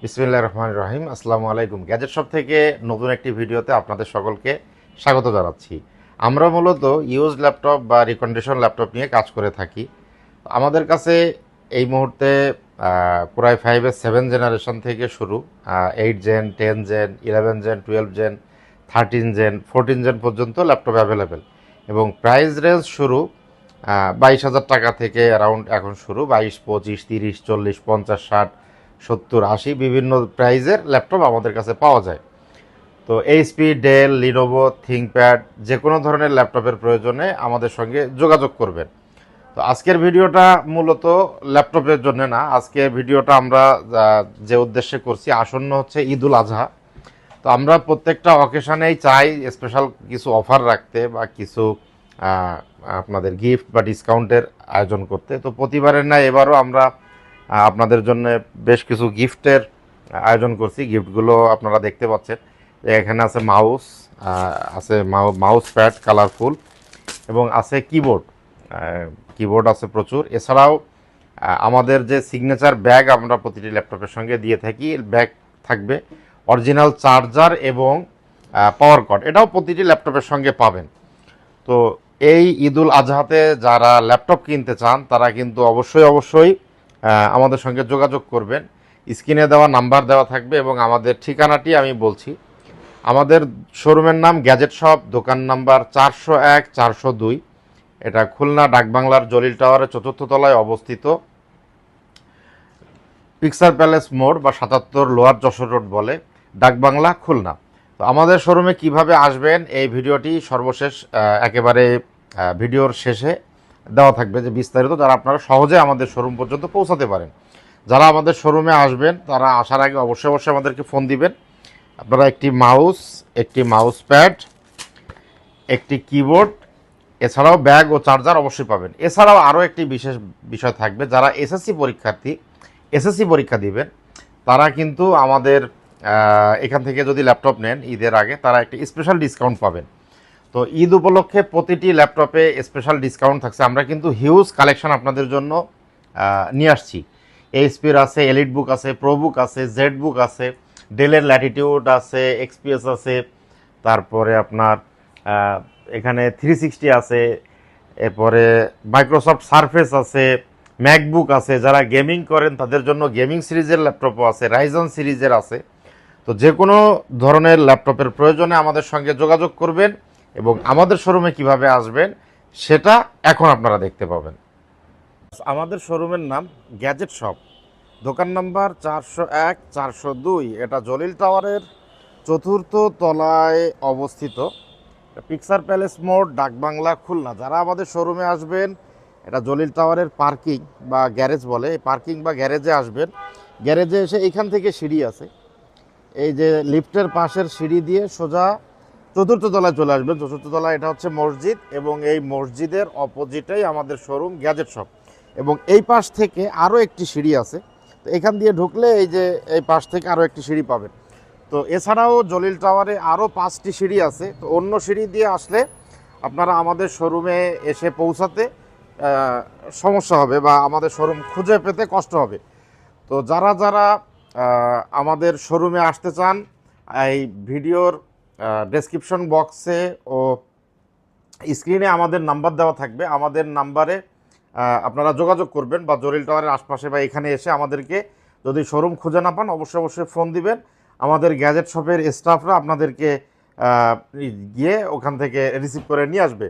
বিসমিল্লাহির রহমানির রহিম। আসসালামু আলাইকুম। গ্যাজেট শপ থেকে নতুন একটি ভিডিওতে আপনাদের সকলকে স্বাগত জানাচ্ছি। আমরা মূলত ইউজ ল্যাপটপ বা রিকন্ডিশন ল্যাপটপ নিয়ে কাজ করে থাকি। আমাদের কাছে এই মুহূর্তে কোরাই 5-এর 7 জেনারেশন থেকে শুরু 8 gen, 10 gen, 11 gen, 12 gen, 13 gen, 14 gen পর্যন্ত ল্যাপটপ অ্যাভেলেবেল এবং প্রাইস রেঞ্জ শুরু 22,000 টাকা থেকে অ্যারাউন্ড এখন শুরু 22, 25, 30, 40, 50, 60, 70, 80 বিভিন্ন প্রাইজের ল্যাপটপ আমাদের কাছে পাওয়া যায়। তো এইচপি, ডেল, লিনোভো, থিংকপ্যাড যে কোনো ধরনের ল্যাপটপের প্রয়োজনে আমাদের সঙ্গে যোগাযোগ করবেন। তো আজকের ভিডিওটা মূলত ল্যাপটপের জন্য না, আজকের ভিডিওটা আমরা যে উদ্দেশ্যে করছি, আসন্ন হচ্ছে ঈদুল আজহা। তো আমরা প্রত্যেকটা অকেশনেই চাই স্পেশাল কিছু অফার রাখতে বা কিছু আপনাদের গিফট বা ডিসকাউন্টের আয়োজন করতে। তো প্রতিবারের না এবারও আমরা আপনাদের জন্য বেশ কিছু গিফটের আয়োজন করছি। গিফটগুলো আপনারা দেখতে পাচ্ছেন, এখানে আছে মাউস, আছে মাউস প্যাড কালারফুল, এবং আছে কিবোর্ড আছে প্রচুর। এছাড়াও আমাদের যে সিগনেচার ব্যাগ আমরা প্রতিটি ল্যাপটপের সঙ্গে দিয়ে থাকি, ব্যাগ থাকবে, অরিজিনাল চার্জার এবং পাওয়ার কর্ড, এটাও প্রতিটি ল্যাপটপের সঙ্গে পাবেন। তো এই ঈদুল আজহাতে যারা ল্যাপটপ কিনতে চান তারা কিন্তু অবশ্যই আমাদের সঙ্গে যোগাযোগ করবেন। স্ক্রিনে দেওয়া নাম্বার দেওয়া থাকবে এবং আমাদের ঠিকানাটি আমি বলছি। আমাদের শোরুমের নাম গ্যাজেট শপ, দোকান নাম্বার 401, 402। এটা খুলনা ডাকবাংলার জলিল টাওয়ারের 4র্থ তলায় অবস্থিত, পিকচার প্যালেস মোড় বা 77 লোয়ার যশোর রোড বলে, ডাকবাংলা, খুলনা। তো আমাদের শোরুমে কিভাবে আসবেন এই ভিডিওটি সর্বশেষ একেবারে ভিডিওর শেষে দেওয়া থাকবে, যে বিস্তারিত, যারা আপনারা সহজে আমাদের শোরুম পর্যন্ত পৌঁছাতে পারেন। যারা আমাদের শোরুমে আসবেন তারা আসার আগে অবশ্যই আমাদেরকে ফোন দিবেন। আপনারা একটি মাউস প্যাড, একটি কিবোর্ড, এছাড়াও ব্যাগ ও চার্জার অবশ্যই পাবেন। এছাড়াও আরও একটি বিশেষ বিষয় থাকবে, যারা এসএসসি পরীক্ষা দিবেন তারা কিন্তু আমাদের এখান থেকে যদি ল্যাপটপ নেন ঈদের আগে, তারা একটা স্পেশাল ডিসকাউন্ট পাবেন। তো ঈদ উপলক্ষে প্রতিটি ল্যাপটপে স্পেশাল ডিসকাউন্ট থাকছে। আমরা কিন্তু হিউজ কালেকশন আপনাদের জন্য নিয়ে আসছি। এইচপির আছে, এলিট বুক আছে, প্রো বুক আছে, জেড বুক আছে, ডেলের ল্যাটিটিউড আছে, এক্সপিএস আছে, তারপরে আপনার এখানে 360 আছে, এরপরে মাইক্রোসফট সারফেস আছে, ম্যাকবুক আছে। যারা গেমিং করেন তাদের জন্য গেমিং সিরিজের ল্যাপটপও আছে, রাইজন সিরিজের আছে। তো যে কোনো ধরনের ল্যাপটপের প্রয়োজনে আমাদের সঙ্গে যোগাযোগ করবেন এবং আমাদের শোরুমে কিভাবে আসবেন সেটা এখন আপনারা দেখতে পাবেন। আমাদের শোরুমের নাম গ্যাজেট শপ, দোকান নাম্বার 401, 402। এটা জলিল টাওয়ারের 4র্থ তলায় অবস্থিত, পিকচার প্যালেস মোড়, ডাকবাংলা, খুলনা। যারা আমাদের শোরুমে আসবেন, এটা জলিল টাওয়ারের পার্কিং বা গ্যারেজ বলে, এই পার্কিং বা গ্যারেজে আসবেন। গ্যারেজে এসে এইখান থেকে সিঁড়ি আছে, এই যে লিফটের পাশের সিঁড়ি দিয়ে সোজা 4র্থ তলায় চলে আসবেন। 4র্থ তলায় এটা হচ্ছে মসজিদ, এবং এই মসজিদের অপোজিটেই আমাদের শোরুম গ্যাজেট শপ। এবং এই পাশ থেকে আরও একটি সিঁড়ি আছে, তো এখান দিয়ে ঢুকলে এই যে এই পাশ থেকে আরও একটি সিঁড়ি পাবেন। তো এছাড়াও জলিল টাওয়ারে আরও 5টি সিঁড়ি আছে। তো অন্য সিঁড়ি দিয়ে আসলে আপনারা আমাদের শোরুমে এসে পৌঁছাতে সমস্যা হবে বা আমাদের শোরুম খুঁজে পেতে কষ্ট হবে। তো যারা আমাদের শোরুমে আসতে চান, এই ভিডিওর ডেসক্রিপশন বক্সে ও স্ক্রিনে আমাদের নাম্বার দেওয়া থাকবে। আমাদের নাম্বারে আপনারা যোগাযোগ করবেন, বা জলিল টাওয়ারের আশপাশে বা এখানে এসে আমাদেরকে যদি শোরুম খুঁজে না পান অবশ্যই ফোন দিবেন। আমাদের গ্যাজেট শপের স্টাফরা আপনাদেরকে গিয়ে ওখান থেকে রিসিভ করে নিয়ে আসবে।